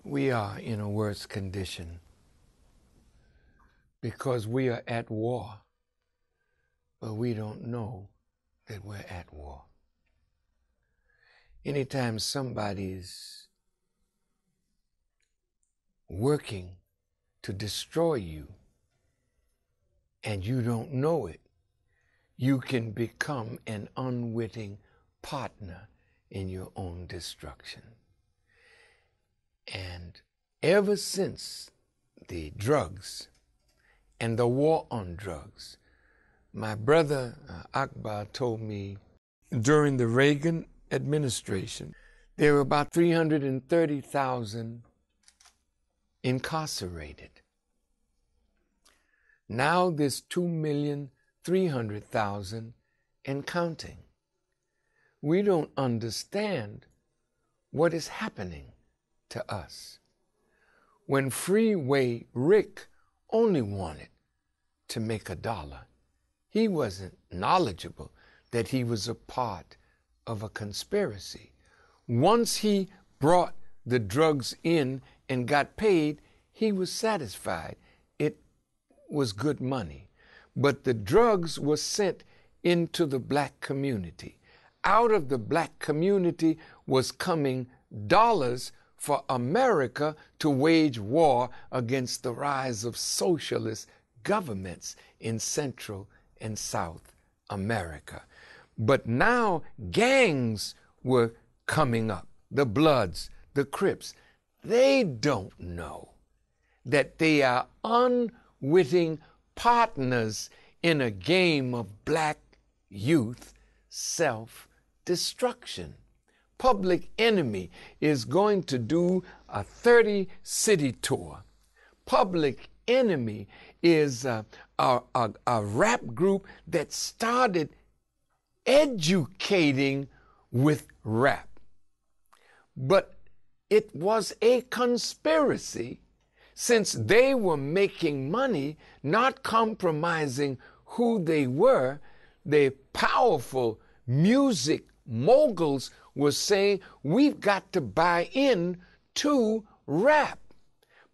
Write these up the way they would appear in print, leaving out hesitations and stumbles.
We are in a worse condition because we are at war, but we don't know that we're at war. Anytime somebody's working to destroy you and you don't know it, you can become an unwitting partner in your own destruction. And ever since the drugs and the war on drugs, my brother Akbar told me during the Reagan administration, there were about 330,000 incarcerated. Now there's 2,300,000 and counting. We don't understand what is happening to us. When Freeway Rick only wanted to make $1, he wasn't knowledgeable that he was a part of a conspiracy. Once he brought the drugs in and got paid, he was satisfied. It was good money. But the drugs were sent into the black community. Out of the black community was coming dollars for America to wage war against the rise of socialist governments in Central and South America. But now gangs were coming up, the Bloods, the Crips. They don't know that they are unwitting partners in a game of black youth self-destruction. Public Enemy is going to do a 30-city tour. Public Enemy is a rap group that started educating with rap. But it was a conspiracy since they were making money, not compromising who they were. The powerful music moguls were saying, we've got to buy in to rap.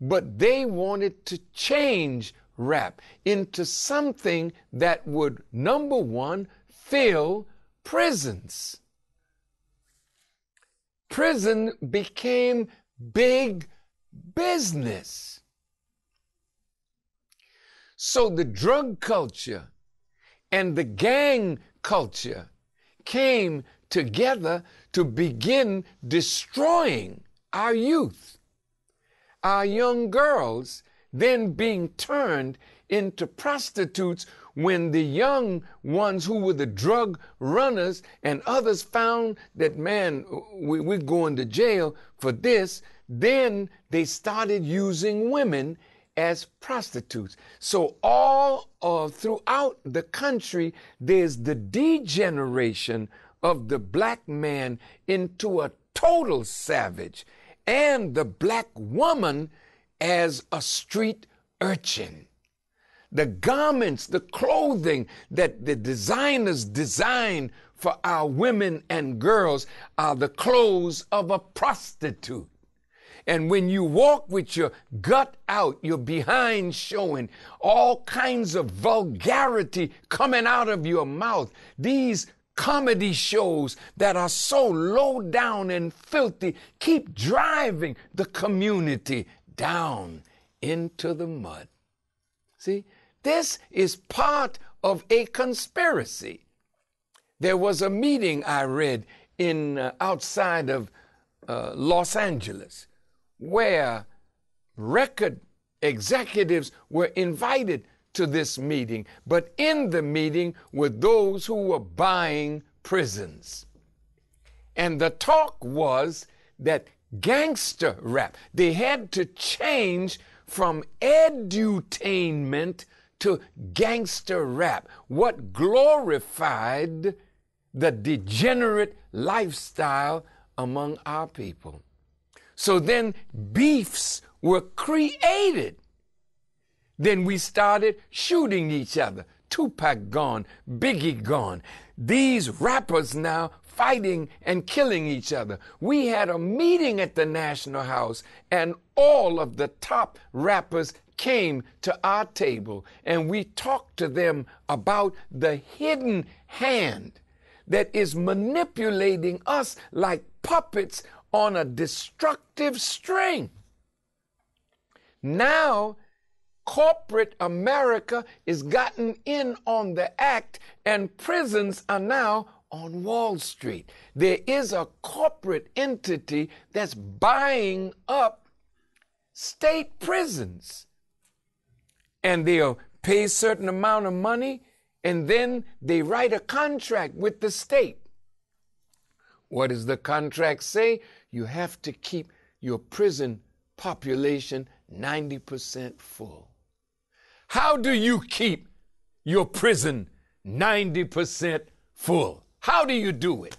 But they wanted to change rap into something that would, number one, fill prisons. Prison became big business. So the drug culture and the gang culture came together to begin destroying our youth. Our young girls then being turned into prostitutes when the young ones who were the drug runners and others found that, man, we're going to jail for this, then they started using women as prostitutes. So all throughout the country, there's the degeneration of the black man into a total savage, and the black woman as a street urchin. The garments, the clothing that the designers design for our women and girls are the clothes of a prostitute. And when you walk with your gut out, your behind showing, all kinds of vulgarity coming out of your mouth, these comedy shows that are so low down and filthy keep driving the community down into the mud. See, this is part of a conspiracy. There was a meeting I read in outside of Los Angeles where record executives were invited to this meeting, but in the meeting were those who were buying prisons. And the talk was that gangster rap, they had to change from edutainment to gangster rap, what glorified the degenerate lifestyle among our people. So then beefs were created. Then we started shooting each other Tupac gone, Biggie gone. These rappers now fighting and killing each other. We had a meeting at the National House, and all of the top rappers came to our table, and we talked to them about the hidden hand that is manipulating us like puppets on a destructive string. Now, corporate America is gotten in on the act, and prisons are now on Wall Street. There is a corporate entity that's buying up state prisons. And they'll pay a certain amount of money, and then they write a contract with the state. What does the contract say? You have to keep your prison population 90% full. How do you keep your prison 90% full? How do you do it?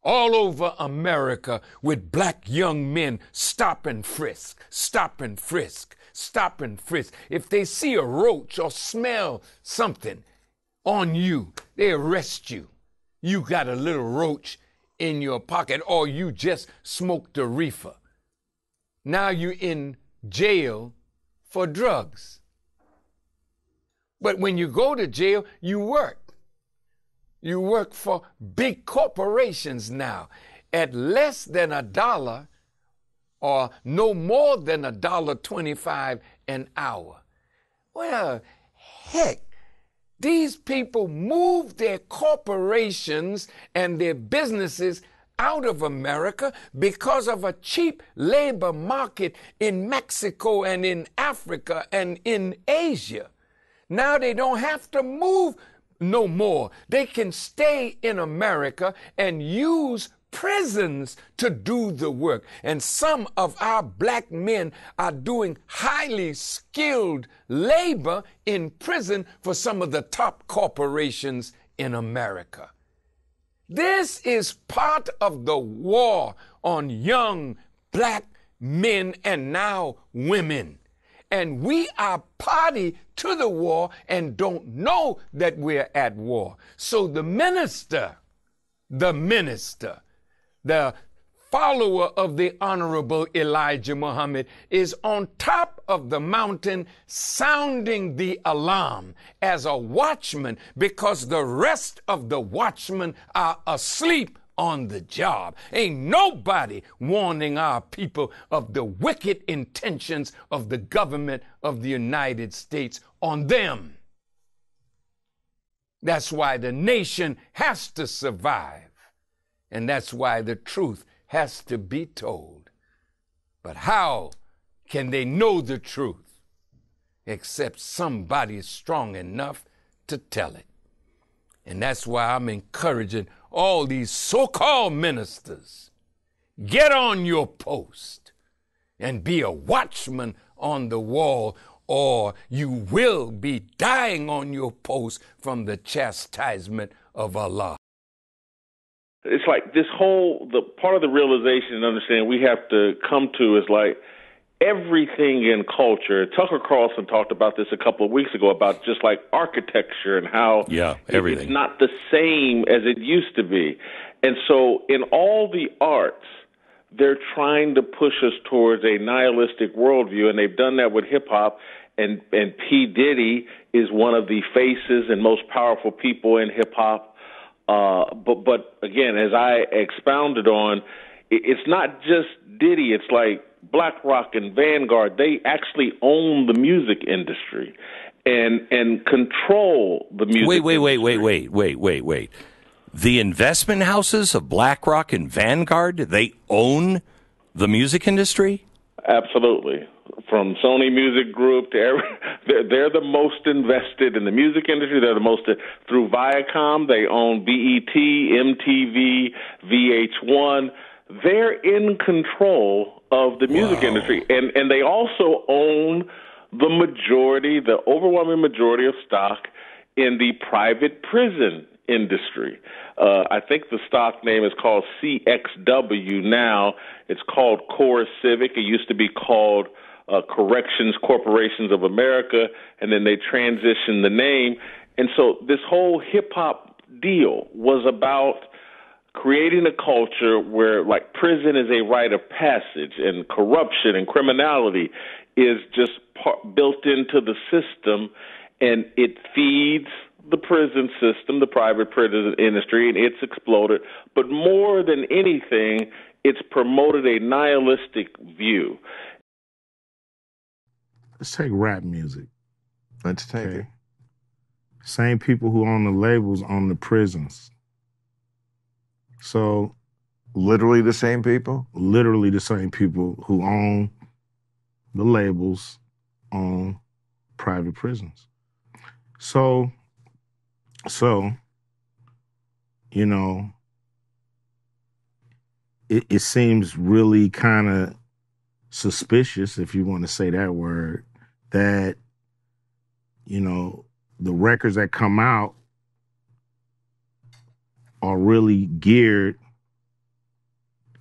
All over America with black young men stop and frisk, stop and frisk, stop and frisk. If they see a roach or smell something on you, they arrest you. You got a little roach in your pocket, or you just smoked a reefer. Now you're in jail for drugs. But when you go to jail, you work. You work for big corporations now at less than $1 or no more than $1.25 an hour. Well, heck, these people move their corporations and their businesses out of America because of a cheap labor market in Mexico and in Africa and in Asia. Now they don't have to move no more. They can stay in America and use prisons to do the work. And some of our black men are doing highly skilled labor in prison for some of the top corporations in America. This is part of the war on young black men and now women. And we are party to the war and don't know that we're at war. So the minister, the follower of the Honorable Elijah Muhammad, is on top of the mountain sounding the alarm as a watchman, because the rest of the watchmen are asleep on the job. Ain't nobody warning our people of the wicked intentions of the government of the United States on them. That's why the nation has to survive. And that's why the truth has to be told. But how can they know the truth except somebody is strong enough to tell it? And that's why I'm encouraging all these so-called ministers, get on your post and be a watchman on the wall, or you will be dying on your post from the chastisement of Allah. It's like the part of the realization and understanding we have to come to is like everything in culture. Tucker Carlson talked about this a couple of weeks ago about just like architecture and how everything. It's not the same as it used to be. And so in all the arts, they're trying to push us towards a nihilistic worldview, and they've done that with hip-hop, and P. Diddy is one of the faces and most powerful people in hip-hop. But again, as I expounded on, it's not just Diddy. It's like BlackRock and Vanguard. They actually own the music industry and control the music industry. Wait. The investment houses of BlackRock and Vanguard, they own the music industry? Absolutely. From Sony Music Group to they're the most invested in the music industry. They're the most through Viacom. They own BET, MTV, VH1. They're in control of the music industry, and they also own the overwhelming majority of stock in the private prison industry. I think the stock name is called CXW now. It's called Core Civic. It used to be called Corrections Corporations of America, and then they transitioned the name. And so this whole hip-hop deal was about creating a culture where, like, prison is a rite of passage, and corruption and criminality is just built into the system, and it feeds the prison system, the private prison industry, and it's exploded. But more than anything, it's promoted a nihilistic view. Let's take rap music. Let's take it. Same people who own the labels own the prisons. So, literally the same people? Literally the same people who own the labels own private prisons. So, you know, it seems really kind of suspicious, if you want to say that word, that, you know, the records that come out are really geared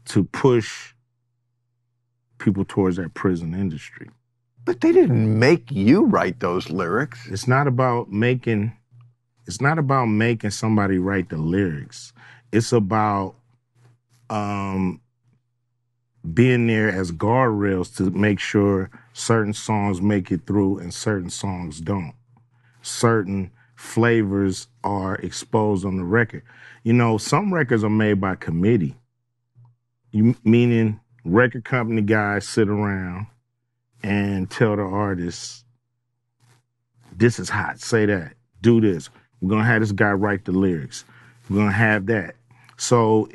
to push people towards that prison industry. But they didn't make you write those lyrics. It's not about making somebody write the lyrics. It's about being there as guardrails to make sure certain songs make it through and certain songs don't. Certain flavors are exposed on the record. You know, some records are made by committee, meaning record company guys sit around and tell the artists, this is hot, say that, do this. We're going to have this guy write the lyrics. We're going to have that. So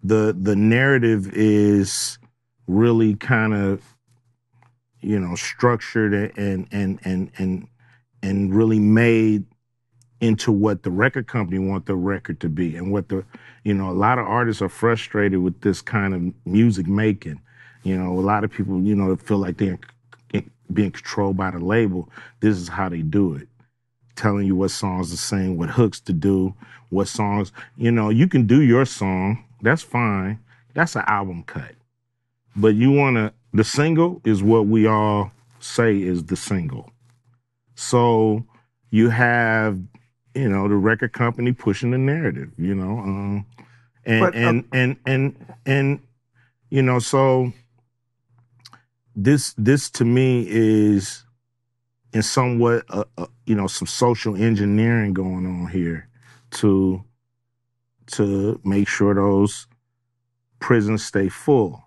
the narrative is really kind of, you know, structured and really made into what the record company want the record to be, and what the, you know, a lot of artists are frustrated with this kind of music making. You know, a lot of people, you know, feel like they're being controlled by the label. This is how they do it. Telling you what songs to sing, what hooks to do, what songs, you know, you can do your song. That's fine. That's an album cut. But the single is what we all say is the single. So you have, you know, the record company pushing the narrative, you know, and you know, so this to me is in somewhat, you know, some social engineering going on here to make sure those prisons stay full.